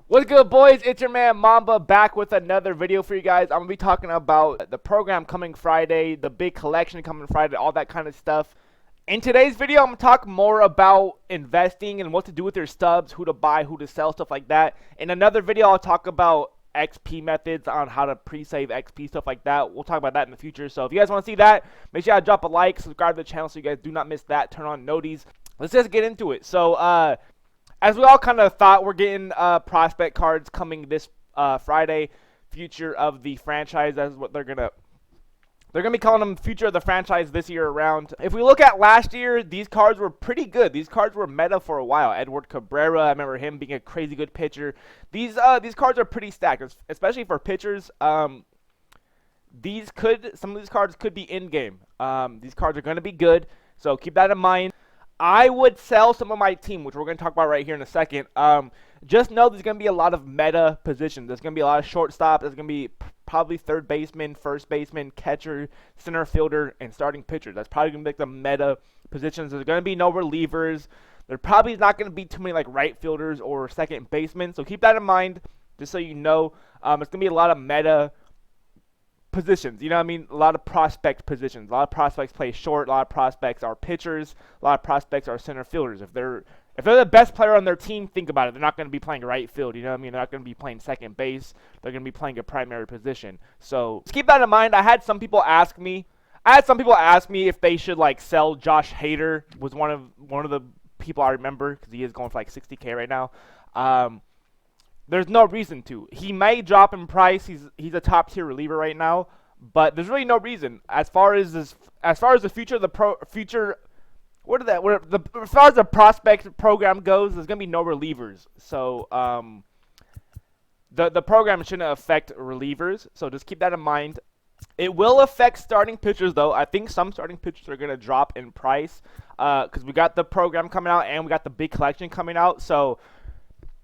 What's good, boys? It's your man Mamba back with another video for you guys. I'm going to be talking about the program coming Friday, the big collection coming Friday, all that kind of stuff. In today's video, I'm going to talk more about investing and what to do with your stubs, who to buy, who to sell, stuff like that. In another video, I'll talk about XP methods on how to pre-save XP, stuff like that. We'll talk about that in the future. So if you guys want to see that, make sure you drop a like, subscribe to the channel so you guys do not miss that. Turn on noties. Let's just get into it. So, as we all kind of thought, we're getting prospect cards coming this Friday. Future of the franchise, that's what they're gonna be calling them. Future of the franchise this year around. If we look at last year, these cards were pretty good. These cards were meta for a while. Edward Cabrera, I remember him being a crazy good pitcher. These cards are pretty stacked, especially for pitchers. Some of these cards could be in game. These cards are gonna be good, so keep that in mind. I would sell some of my team, which we're going to talk about right here in a second. Just know there's going to be a lot of meta positions. There's going to be a lot of shortstop. There's going to be probably third baseman, first baseman, catcher, center fielder, and starting pitcher. That's probably going to be like the meta positions. There's going to be no relievers. There probably is not going to be too many like right fielders or second basemen. So keep that in mind, just so you know. It's going to be a lot of meta positions, you know what I mean? A lot of prospect positions. A lot of prospects play short. A lot of prospects are pitchers. A lot of prospects are center fielders. If they're the best player on their team, think about it. They're not going to be playing right field. You know what I mean? They're not going to be playing second base. They're going to be playing a primary position. So just keep that in mind. I had some people ask me if they should like sell Josh Hader. Was one of the people I remember because he is going for like 60K right now. There's no reason to. He may drop in price. He's a top tier reliever right now, but there's really no reason. As far as the future of the as far as the prospect program goes, there's gonna be no relievers. So the program shouldn't affect relievers. So just keep that in mind. It will affect starting pitchers though. I think some starting pitchers are gonna drop in price because we got the program coming out and we got the big collection coming out. So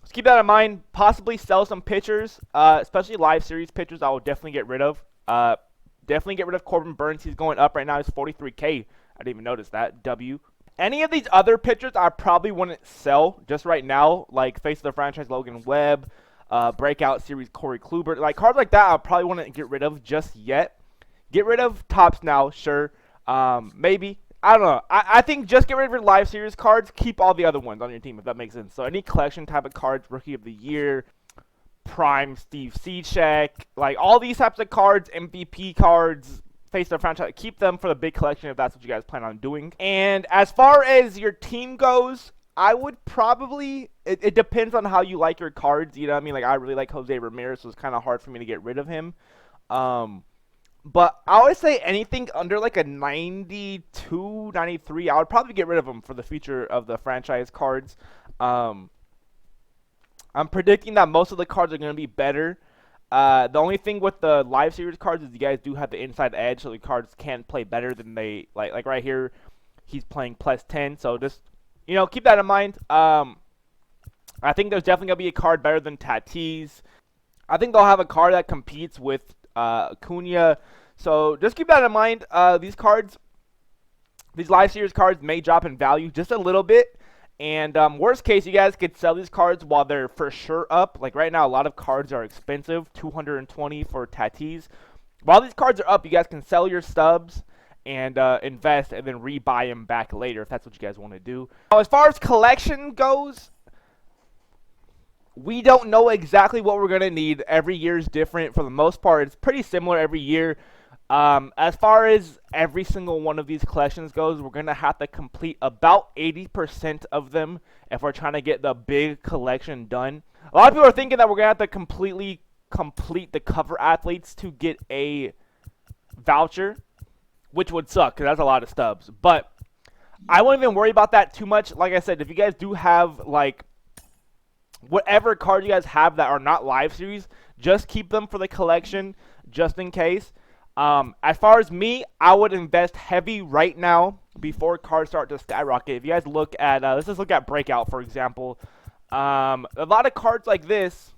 just keep that in mind. Possibly sell some pitchers, especially live series pitchers. I will definitely get rid of. Definitely get rid of Corbin Burns. He's going up right now. He's 43K. I didn't even notice that. W. Any of these other pitchers, I probably wouldn't sell just right now. Like face of the franchise, Logan Webb, breakout series, Corey Kluber. Like cards like that, I probably wouldn't get rid of just yet. Get rid of Topps now, sure. Maybe. I don't know. I think just get rid of your live series cards. Keep all the other ones on your team, if that makes sense. So any collection type of cards, Rookie of the Year, Prime, Steve Cishek, like all these types of cards, MVP cards, face of the franchise, keep them for the big collection if that's what you guys plan on doing. And as far as your team goes, I would probably, it depends on how you like your cards. You know what I mean? Like I really like Jose Ramirez, so it's kind of hard for me to get rid of him. But I always say anything under like a 92, 93, I would probably get rid of them for the future of the franchise cards. I'm predicting that most of the cards are going to be better. The only thing with the live series cards is you guys do have the inside edge, so the cards can play better than they, like right here, he's playing plus 10. So just, you know, keep that in mind. I think there's definitely going to be a card better than Tatis. I think they'll have a card that competes with Acuna. So just keep that in mind. These live series cards may drop in value just a little bit. And worst case, you guys could sell these cards while they're for sure up. Like right now, a lot of cards are expensive, $220 for Tatis. While these cards are up, you guys can sell your stubs and invest and then rebuy them back later if that's what you guys want to do. Now, as far as collection goes, we don't know exactly what we're going to need. Every year is different. For the most part, it's pretty similar every year. As far as every single one of these collections goes, we're going to have to complete about 80% of them if we're trying to get the big collection done. A lot of people are thinking that we're going to have to completely complete the cover athletes to get a voucher, which would suck because that's a lot of stubs. But I won't even worry about that too much. Like I said, if you guys do have like whatever cards you guys have that are not live series, just keep them for the collection just in case. As far as me, I would invest heavy right now before cards start to skyrocket. If you guys look at, let's just look at Breakout, for example. A lot of cards like this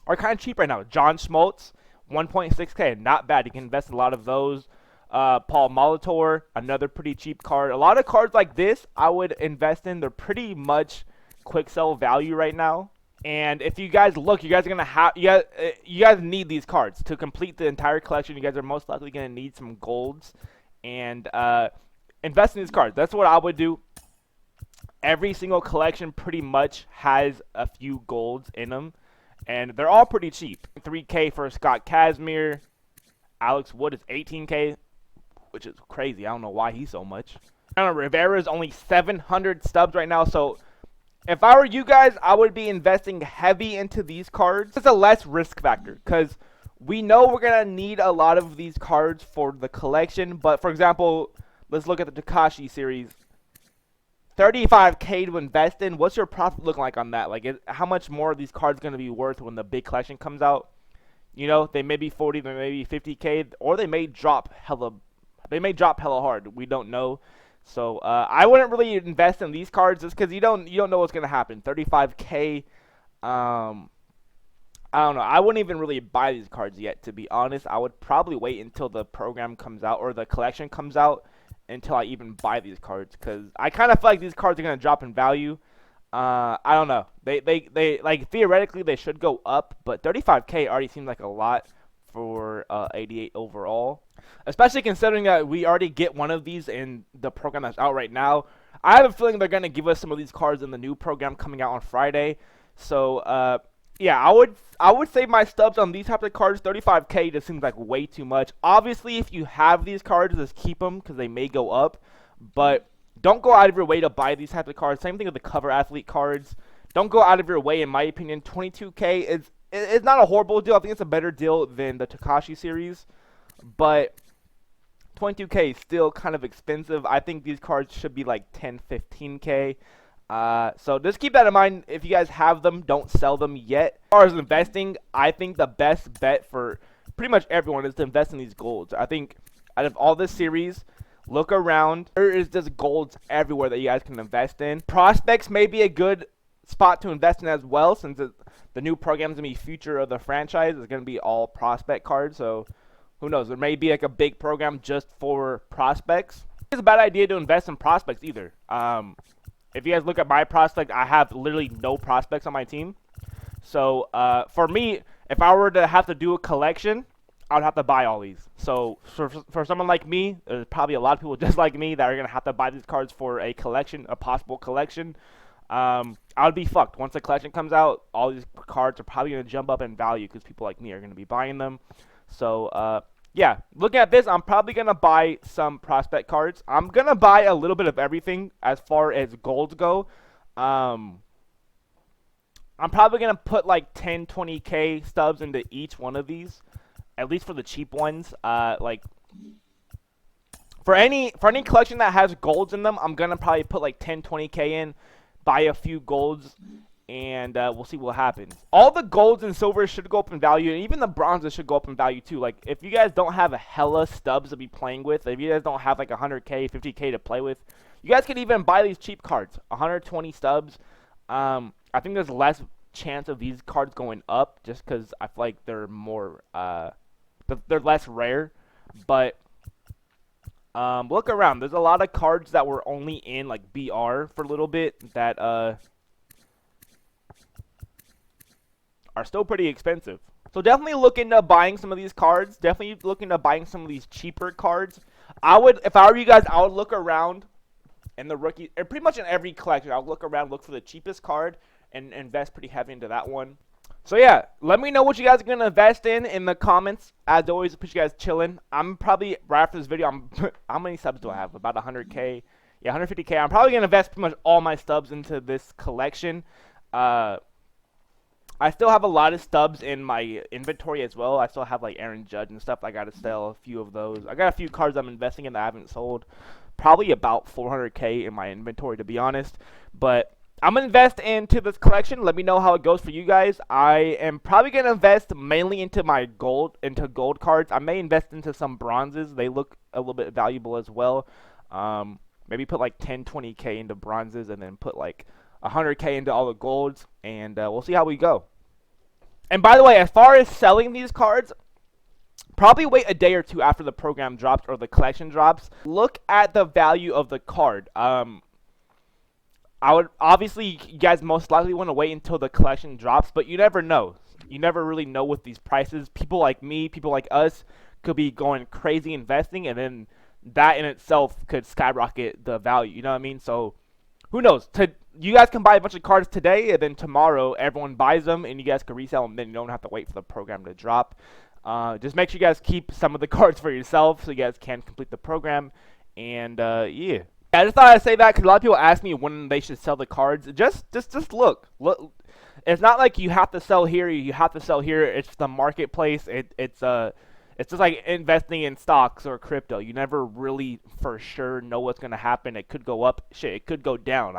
are kind of cheap right now. John Schmaltz, 1.6K, not bad. You can invest in a lot of those. Paul Molitor, another pretty cheap card. A lot of cards like this I would invest in. They're pretty much quick sell value right now. And if you guys look, you guys are gonna have you guys need these cards to complete the entire collection. You guys are most likely gonna need some golds, and invest in these cards. That's what I would do. Every single collection pretty much has a few golds in them, and they're all pretty cheap. 3K for Scott Kazmir. Alex Wood is 18K, which is crazy. I don't know why he's so much. Rivera is only 700 stubs right now, so if I were you guys, I would be investing heavy into these cards. It's a less risk factor, because we know we're going to need a lot of these cards for the collection. But, for example, let's look at the Takashi series. 35K to invest in. What's your profit looking like on that? Like, how much more are these cards going to be worth when the big collection comes out? You know, they may be 40, they may be 50K, or they may drop hella hard. We don't know. So I wouldn't really invest in these cards just because you don't know what's gonna happen. 35K, I don't know. I wouldn't even really buy these cards yet, to be honest. I would probably wait until the program comes out or the collection comes out until I even buy these cards, because I kind of feel like these cards are gonna drop in value. I don't know. They like theoretically they should go up, but 35K already seems like a lot for 88 overall. Especially considering that we already get one of these in the program that's out right now. I have a feeling they're going to give us some of these cards in the new program coming out on Friday. So, yeah, I would save my stubs on these types of cards. 35K just seems like way too much. Obviously, if you have these cards, just keep them because they may go up. But don't go out of your way to buy these types of cards. Same thing with the cover athlete cards. Don't go out of your way, in my opinion. 22K is not a horrible deal. I think it's a better deal than the Takashi series. But 22K is still kind of expensive. I think these cards should be like 10, 15K. So just keep that in mind. If you guys have them, don't sell them yet. As far as investing, I think the best bet for pretty much everyone is to invest in these golds. I think out of all this series, look around. There is just golds everywhere that you guys can invest in. Prospects may be a good spot to invest in as well, since the new program is going to be future of the franchise. It's going to be all prospect cards, so who knows? There may be like a big program just for prospects. It's a bad idea to invest in prospects either. If you guys look at my prospect, I have literally no prospects on my team. So for me, if I were to have to do a collection, I would have to buy all these. So for someone like me, there's probably a lot of people just like me that are going to have to buy these cards for a collection, a possible collection. I would be fucked. Once the collection comes out, all these cards are probably going to jump up in value because people like me are going to be buying them. So, yeah, looking at this, I'm probably going to buy some prospect cards. I'm going to buy a little bit of everything as far as golds go. I'm probably going to put like 10, 20K stubs into each one of these, at least for the cheap ones. Like, for any collection that has golds in them, I'm going to probably put like 10, 20K in, buy a few golds, and we'll see what happens. All the golds and silvers should go up in value, and even the bronzes should go up in value too. Like, if you guys don't have a hella stubs to be playing with, if you guys don't have like 100K, 50K to play with, you guys can even buy these cheap cards. 120 stubs. I think there's less chance of these cards going up just because I feel like they're more, they're less rare. But look around. There's a lot of cards that were only in like BR for a little bit that are still pretty expensive. So definitely look into buying some of these cards. Definitely look into buying some of these cheaper cards. I would, if I were you guys, I would look around in the rookie, and pretty much in every collection, I would look around, look for the cheapest card, and invest pretty heavy into that one. So yeah, let me know what you guys are gonna invest in the comments. As always, appreciate you guys chilling. I'm probably right after this video. How many subs do I have? About 100K. Yeah, 150K. I'm probably gonna invest pretty much all my stubs into this collection. I still have a lot of stubs in my inventory as well. I still have like Aaron Judge and stuff. I gotta sell a few of those. I got a few cards I'm investing in that I haven't sold. Probably about 400K in my inventory, to be honest. But I'm gonna invest into this collection. Let me know how it goes for you guys. I am probably gonna invest mainly into my gold cards. I may invest into some bronzes. They look a little bit valuable as well. Maybe put like 10, 20K into bronzes, and then put like 100K into all the golds, and we'll see how we go. And by the way, as far as selling these cards, probably wait a day or two after the program drops or the collection drops. Look at the value of the card. I I would obviously, you guys most likely want to wait until the collection drops, but you never know. You never really know with these prices. People like me, people like us, could be going crazy investing, and then that in itself could skyrocket the value. You know what I mean? So who knows? You guys can buy a bunch of cards today, and then tomorrow everyone buys them, and you guys can resell them. Then you don't have to wait for the program to drop. Just make sure you guys keep some of the cards for yourself, so you guys can complete the program. And yeah. I just thought I'd say that because a lot of people ask me when they should sell the cards. Just look. It's not like you have to sell here. You have to sell here. It's the marketplace. It's just like investing in stocks or crypto. You never really for sure know what's gonna happen. It could go up. Shit, it could go down.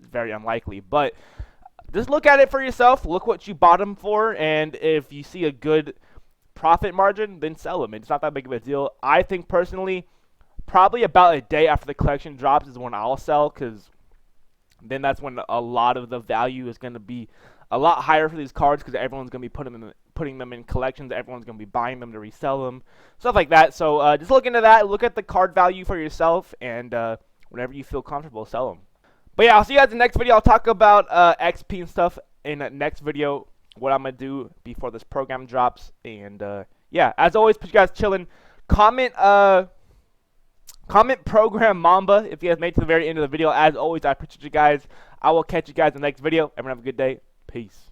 Very unlikely. But just look at it for yourself. Look what you bought them for, and if you see a good profit margin, then sell them. It's not that big of a deal. I think personally, probably about a day after the collection drops is when I'll sell, because then that's when a lot of the value is going to be a lot higher for these cards, because everyone's going to be putting them in collections. Everyone's going to be buying them to resell them, stuff like that. So just look into that. Look at the card value for yourself, and whenever you feel comfortable, sell them. But yeah, I'll see you guys in the next video. I'll talk about XP and stuff in the next video, what I'm going to do before this program drops. And yeah, as always, put you guys chilling. Comment program Mamba if you guys made it to the very end of the video. As always, I appreciate you guys. I will catch you guys in the next video. Everyone have a good day. Peace.